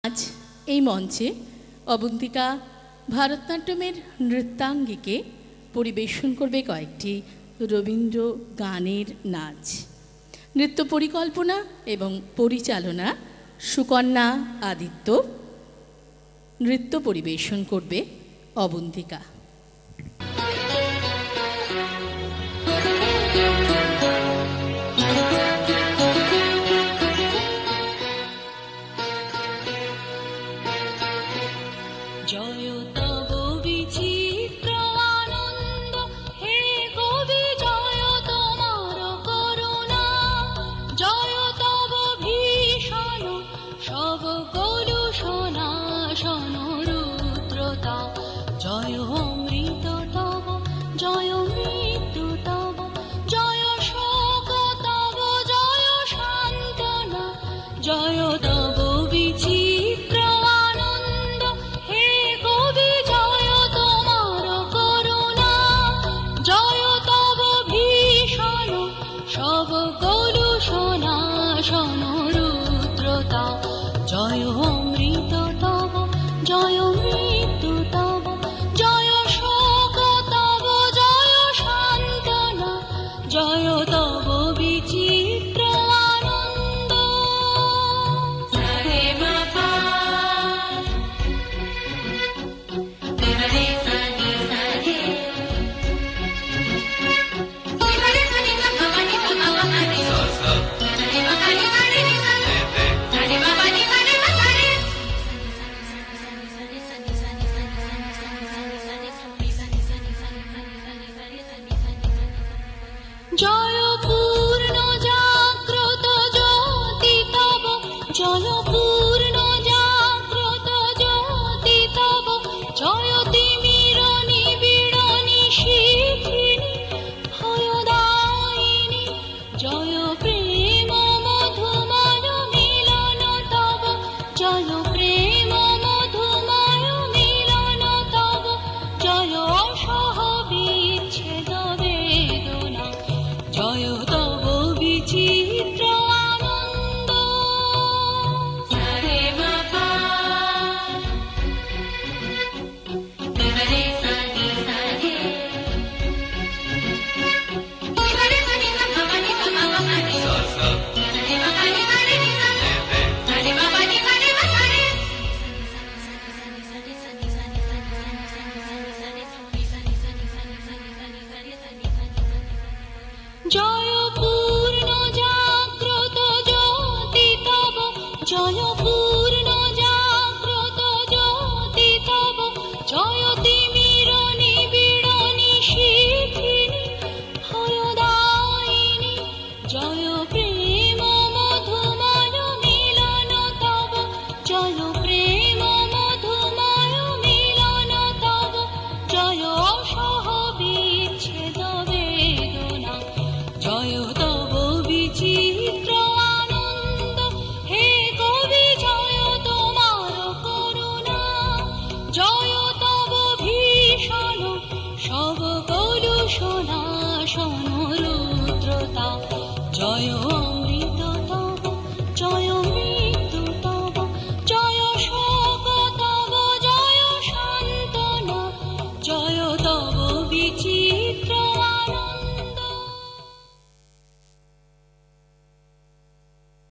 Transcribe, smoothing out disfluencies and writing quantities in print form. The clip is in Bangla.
আজ এই মঞ্চে অবন্তিকা ভারতনাট্যমের নৃত্যাঙ্গীকে পরিবেশন করবে কয়েকটি রবীন্দ্র গানের নাচ। নৃত্য পরিকল্পনা এবং পরিচালনা সুকন্যা আদিত্য। নৃত্য পরিবেশন করবে অবন্তিকা। জয় তব বিচিত্র আনন্দ হে কবি, জয় তোমার করুণা, জয় তব ভীষণ সব কলুষণা শোন রুদ্রতা, জয় অমৃত তব, জয় মৃত্যু তব, জয় শোক তব, জয় সান্ত্বনা, জয় তব বিচিত্র আনন্দ হে কবি, জয় তোমার করুণা, জয় তব ভীষণ সব কলুষণা শোন রুদ্রতা, জয় অমৃত তব, জয় মৃত্যু তব, জয় শোক তব, জয় সান্ত্বনা, জয় তব বিচিত্র আনন্দ। রে বাবা রে সানি সানি রে সানি বাবা নি বাবা নি সা সা রে বাবা নি সানি নি সা রে বাবা নি সানি সা রে জয় পূর্ণ জাগ্রত জ্যোতি তব, জয় পূর্ণ জাগ্রত জ্যোতি তব, জয় তিমির নিবিড় নিশীথিনী ভয়দায়িনী, জয় প্রেম মধুময় মিলন তব, জয়